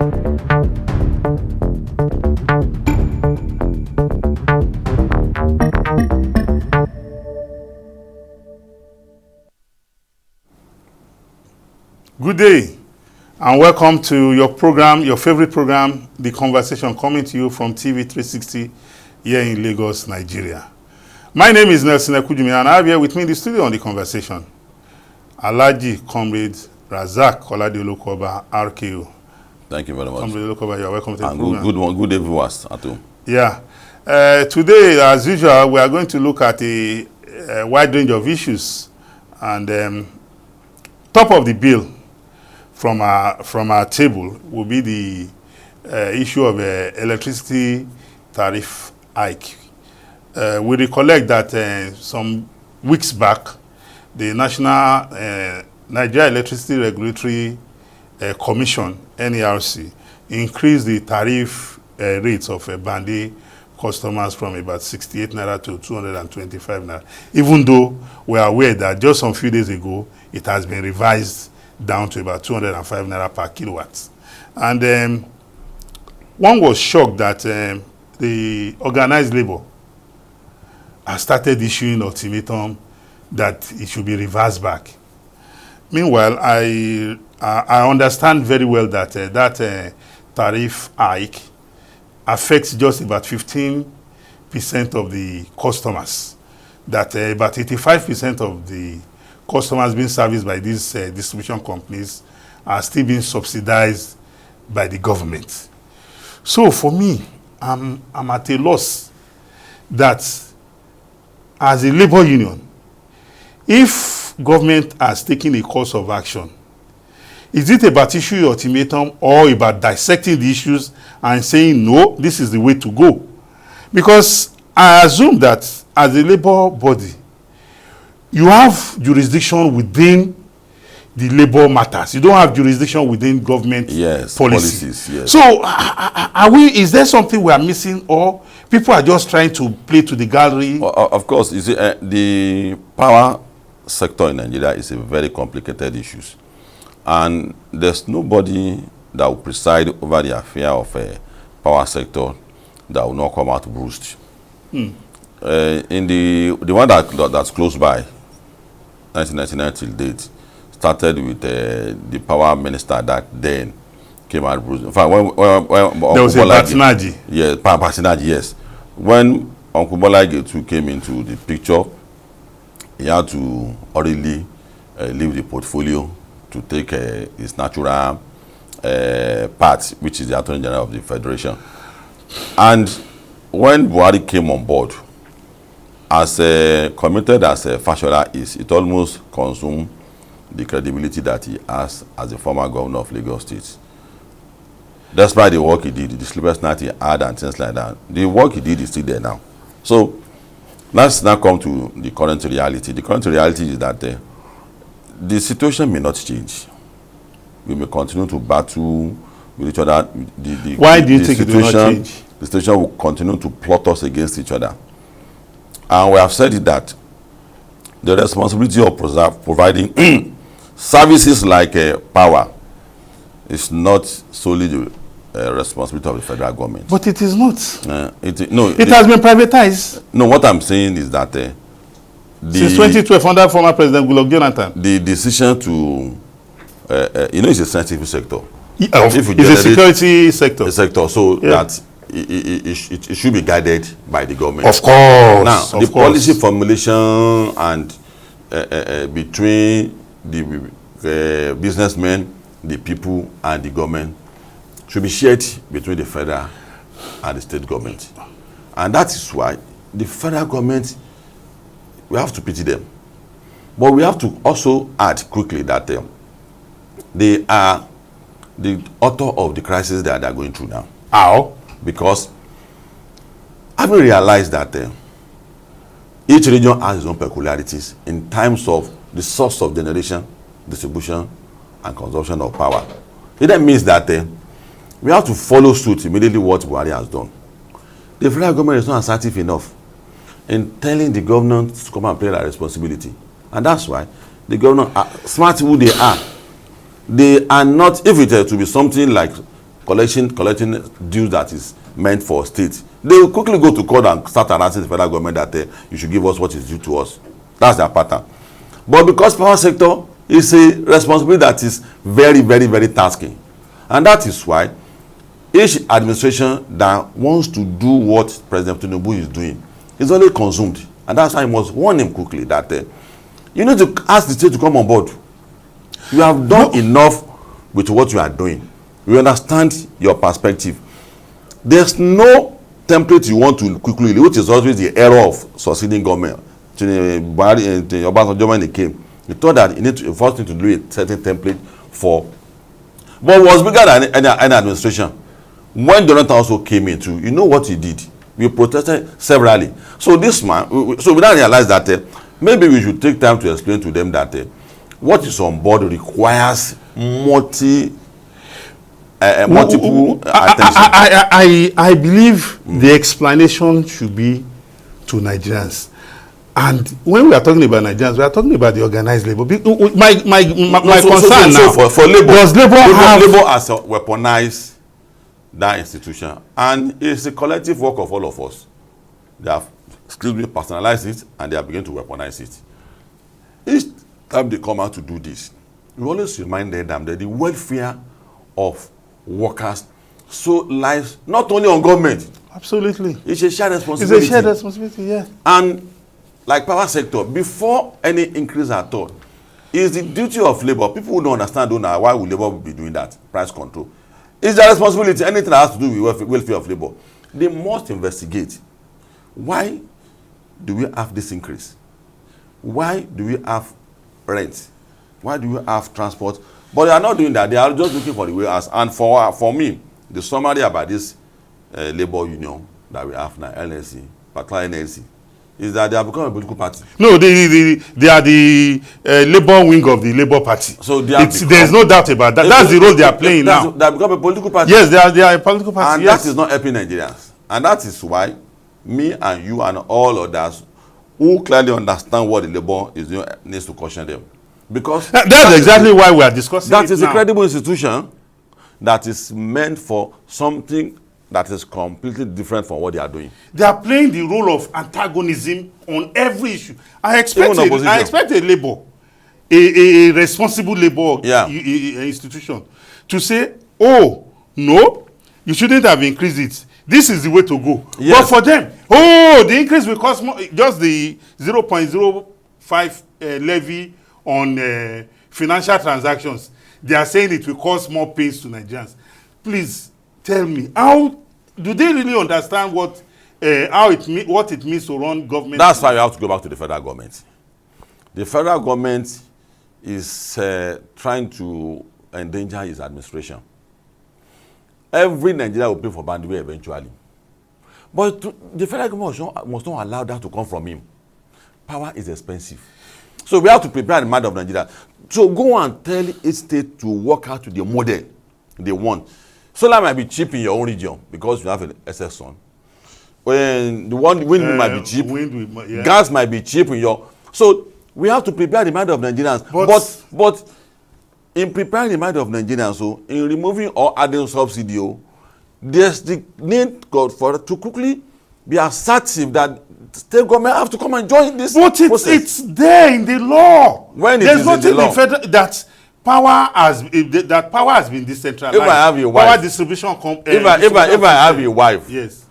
Good day, and welcome to your program, your favorite program, The Conversation, coming to you from TV 360 here in Lagos, Nigeria. My name is Nelson Ekujumi, and I have here with me in the studio on The Conversation, Alhaji Comrade Razak Kolade-Olokoba, RKO. Thank you very much. Comrade Olokoba, you are welcome to the and program. good day, viewers at home. Yeah. Today, as usual, we are going to look at a wide range of issues, and top of the bill from our table will be the issue of electricity tariff hike. We recollect that some weeks back, the National Nigeria Electricity Regulatory Commission, NERC, increased the tariff rates of Bande customers from about 68 naira to 225 naira, even though we are aware that just some few days ago, it has been revised down to about 205 naira per kilowatt. And one was shocked that the organized labor has started issuing ultimatum that it should be reversed back. Meanwhile, I understand very well that that tariff hike affects just about 15% of the customers, that about 85% of the customers being serviced by these distribution companies are still being subsidized by the government. So for me, I'm at a loss that as a labor union, if government has taken a course of action, is it about issuing ultimatum or about dissecting the issues and saying, no, this is the way to go? Because I assume that as a labor body, you have jurisdiction within the labor matters. You don't have jurisdiction within government policies. Yes. So is there something we are missing, or people are just trying to play to the gallery? Well, of course, you see, the power sector in Nigeria is a very complicated issue. And there's nobody that will preside over the affair of a power sector that will not come out bruised. In the one that's close by, 1999 till date, started with the power minister that then came out bruised. In fact, when there was a Batinaji. Yes, Batinaji, yes. When Uncle Bolage too came into the picture, he had to hurriedly leave the portfolio to take his natural part, which is the Attorney General of the Federation. And when Buhari came on board, as committed as Fashola is, it almost consumed the credibility that he has as a former governor of Lagos State. Despite the work he did, the sleepless night he had and things like that, the work he did is still there now. So let's now come to the current reality. The current reality is that the situation may not change. We may continue to battle with each other. Why do you think it will not change? The situation will continue to plot us against each other. And we have said it that the responsibility of providing services like power is not solely the responsibility of the federal government. But it is not. It has been privatized. No, what I'm saying is that since 2012, under former President Goodluck Jonathan, the decision to, it's a sensitive sector. It's a security sector. A sector, so that it should be guided by the government. Of course. Now, the policy formulation and between the businessmen, the people, and the government should be shared between the federal and the state government. And that is why the federal government, we have to pity them. But we have to also add quickly that they are the author of the crisis that they are going through now. How? Because having realized that each region has its own peculiarities in terms of the source of generation, distribution, and consumption of power. It then means that we have to follow suit immediately what Buhari has done. The federal government is not assertive enough in telling the government to come and play their responsibility. And that's why the government, smart who they are not, if it to be something like collecting dues that is meant for state, they will quickly go to court and start harassing the federal government that you should give us what is due to us. That's their pattern. But because power sector is a responsibility that is very, very, very tasking, and that is why each administration that wants to do what President Tinubu is doing is only consumed, and that's why I must warn him quickly that you need to ask the state to come on board. You have done enough with what you are doing. We understand your perspective. There's no template you want to quickly, which is always the error of succeeding government. Obasanjo, when he came, he thought that he need to first need to do a certain template for, but was bigger than any administration. When Jonathan also came into, you know what he did? We protested severally. So this man, so we now realize that maybe we should take time to explain to them that what is on board requires multiple attention. I believe the explanation should be to Nigerians. And when we are talking about Nigerians, we are talking about the organized labor. My concern now, for labor, does labor has weaponized that institution, and it's a collective work of all of us. They have personalized it, and they are beginning to weaponize it. Each time they come out to do this, we always remind them that the welfare of workers so lies not only on government. Absolutely. It's a shared responsibility. It's a shared responsibility, yeah. And like power sector, before any increase at all, is the duty of labor. People who don't understand why would labor be doing that, price control. It's their responsibility. Anything that has to do with welfare of labor, they must investigate. Why do we have this increase? Why do we have rent? Why do we have transport? But they are not doing that. They are just looking for the way as. And for me, the summary about this labor union that we have now, LNC, particularly NLC, is that they have become a political party. No, they are the labor wing of the Labour Party. So there's no doubt about that. That's the role they are playing now. They have become a political party. Yes, they are a political party. And yes. That is not helping Nigerians. And that is why me and you and all others who clearly understand what the labor is doing needs to caution them. Because that's exactly why we are discussing that is now. A credible institution that is meant for something that is completely different from what they are doing. They are playing the role of antagonism on every issue. I expect a labor, a responsible labor institution to say, oh, no, you shouldn't have increased it. This is the way to go. Yes. But for them, the increase will cost more, just the 0.05 levy on financial transactions. They are saying it will cause more pains to Nigerians. Please tell me, how do they really understand what it means to run government? That's why we have to go back to the federal government. The federal government is trying to endanger his administration. Every Nigerian will pay for bandwidth eventually. But the federal government must not allow that to come from him. Power is expensive. So we have to prepare the mind of Nigeria. So go and tell each state to work out to the model they want. Solar might be cheap in your own region because you have an excess sun. When the wind might be cheap, gas might be cheap in your. So we have to prepare the mind of Nigerians. But in preparing the mind of Nigerians, so in removing or adding subsidy, there's the need for to quickly be assertive that state government have to come and join this process. It's there in the law. When there's nothing in the federal that power has been decentralized. If I have a wife, power distribution. If I have a wife, yes,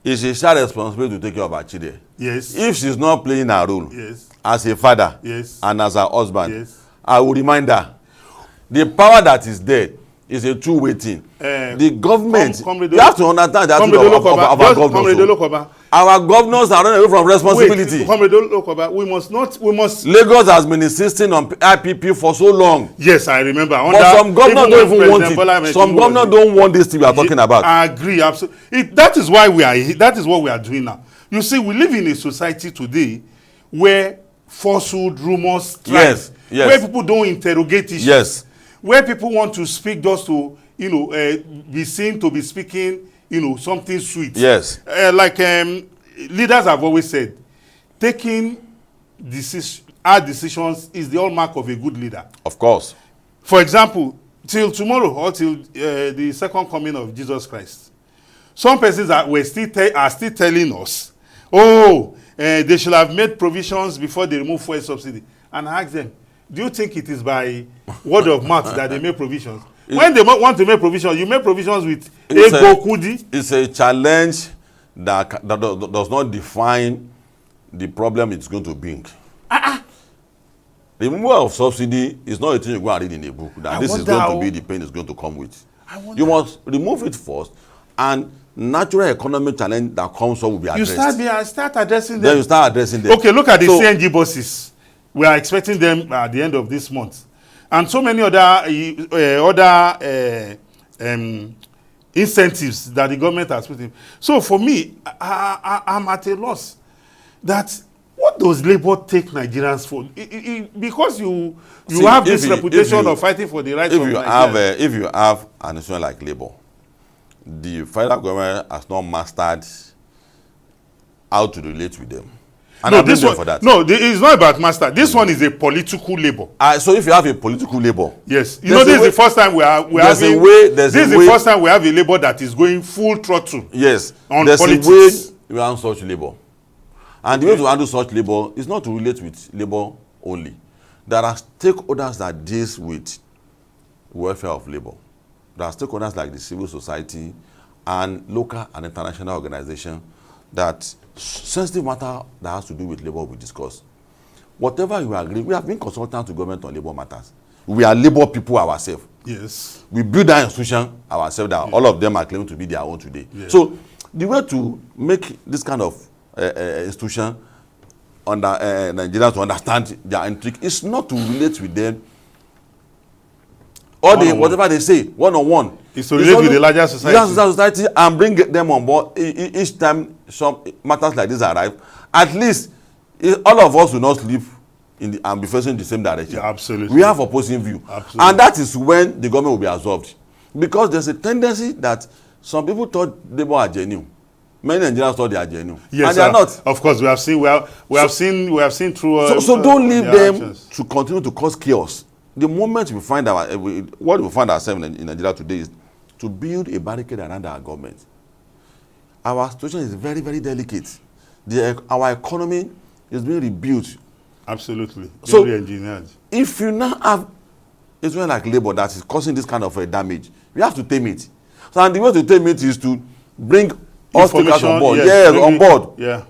it's a shared responsibility to take care of her children. Yes. If she's not playing her role, yes, as a father, yes, and as her husband, yes, I will remind her the power that is there is a two-way thing. The government, you have to understand that of our governors. Our governors are running away from responsibility. We must. Lagos has been insisting on IPP for so long. Yes, I remember. But some governors don't even want it. Some governors don't want this thing we are talking about. I agree, absolutely. That is why we are here. That is what we are doing now. You see, we live in a society today where falsehood, rumors, thrive, where people don't interrogate issues. Yes. Where people want to speak just to, be seen to be speaking, something sweet. Yes. Leaders have always said, taking hard decisions is the hallmark of a good leader. Of course. For example, till tomorrow or till the second coming of Jesus Christ. Some persons are still telling us, oh, they should have made provisions before they remove fuel subsidy. And I ask them, do you think it is by word of mouth that they make provisions? When they want to make provisions, you make provisions with ego kudi. It's a challenge that does not define the problem it's going to bring. The removal of subsidy is not a thing you go and read in a book that this is going to be the pain it's going to come with. You must remove it first, and natural economic challenge that comes up will be addressed. You start addressing them. Then you start addressing them. Okay, look at the CNG buses. We are expecting them at the end of this month. And so many other incentives that the government has put in. So for me, I'm at a loss. That what does Labour take Nigerians for? Because you have this reputation of fighting for the rights of Nigerians. If you have an institution like Labour, the federal government has not mastered how to relate with them. And no, this one, for that. No, it's not about master. This one is a political Labour. So if you have a political Labour, yes, you know this is the first time we have a Labour that is going full throttle. Yes, on there's politics. a way we handle such Labour, and the way to handle such Labour is not to relate with Labour only. There are stakeholders that deals with welfare of Labour. There are stakeholders like the civil society and local and international organizations that sensitive matter that has to do with Labour we discuss. Whatever you agree, we have been consultant to government on Labour matters. We are Labour people ourselves. Yes. We build that institution ourselves that all of them are claiming to be their own today. Yes. So the way to make this kind of institution under Nigerians to understand their intrigue is not to relate with them or whatever they say one-on-one. It's to relate with the larger society and bring them on board each time some matters like this arrive. At least all of us will not sleep and be facing the same direction. Yeah, absolutely. We have opposing view. Absolutely. And that is when the government will be absorbed. Because there's a tendency that some people thought Labour are genuine. Many Nigerians thought they are genuine. Yes, and they are not. Of course, we have seen through. So don't leave them actions to continue to cause chaos. The moment we find what we find ourselves in Nigeria today is to build a barricade around our government. Our situation is very, very delicate. Our economy is being rebuilt. Absolutely. So, engineered. If you now have a situation like Labour that is causing this kind of damage, we have to tame it. So, and the way to tame it is to bring all stakeholders on board. Yes, on board. Yeah.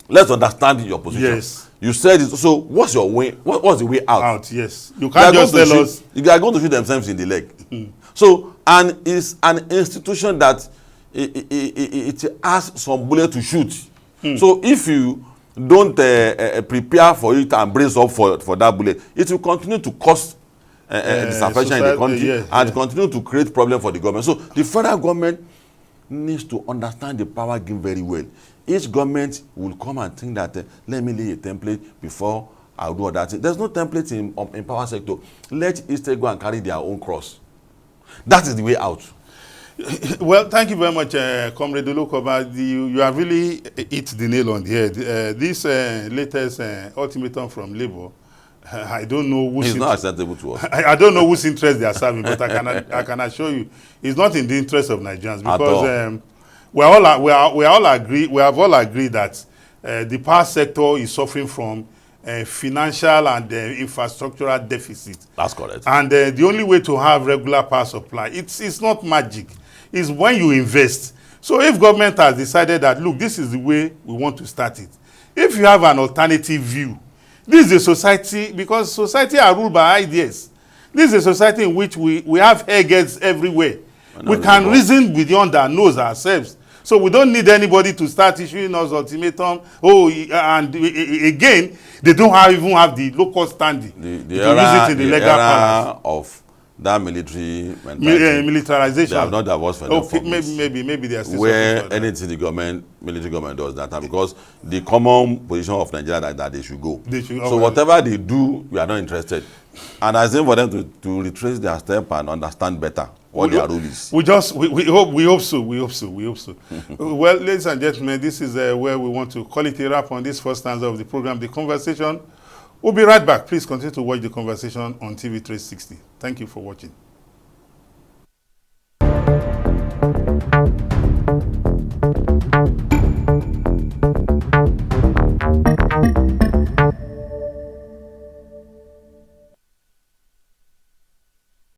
Let's understand your position. Yes. You said it. So, what's your way? What's the way out? Out. Yes. You can't just tell us. They are going to shoot themselves in the leg. So, and it's an institution that it has some bullet to shoot. So, if you don't prepare for it and brace up for that bullet, it will continue to cause disaffection in the country and continue to create problems for the government. So, the federal government needs to understand the power given very well. Each government will come and think that let me lay a template before I do that. There's no template in power sector. Let each state go and carry their own cross. That is the way out. Well, thank you very much, Comrade Olokoba. You have really hit the nail on the head. This latest ultimatum from Labour, I don't know who's it's not acceptable to us. I don't know whose interest they are serving, but I can assure you, it's not in the interest of Nigerians because we have all agreed that the power sector is suffering from financial and infrastructural deficit. That's correct. And the only way to have regular power supply, it's not magic. It's when you invest. So if government has decided that, look, this is the way we want to start it. If you have an alternative view, this is a society, because society are ruled by ideas. This is a society in which we have eggheads everywhere. We can reason beyond our nose ourselves. So we don't need anybody to start issuing us ultimatum. And again, they don't even have the local standing to use it in the legal era of that military militarization. They have not divorced from maybe they are still where anything the military government does that time, because the common position of Nigeria that they should go. So whatever they do, we are not interested. And I think for them to retrace their step and understand better what their rule is. We hope so. Well, ladies and gentlemen, this is where we want to call it a wrap on this first stanza of the program, The Conversation. We'll be right back. Please continue to watch The Conversation on TV 360. Thank you for watching. you.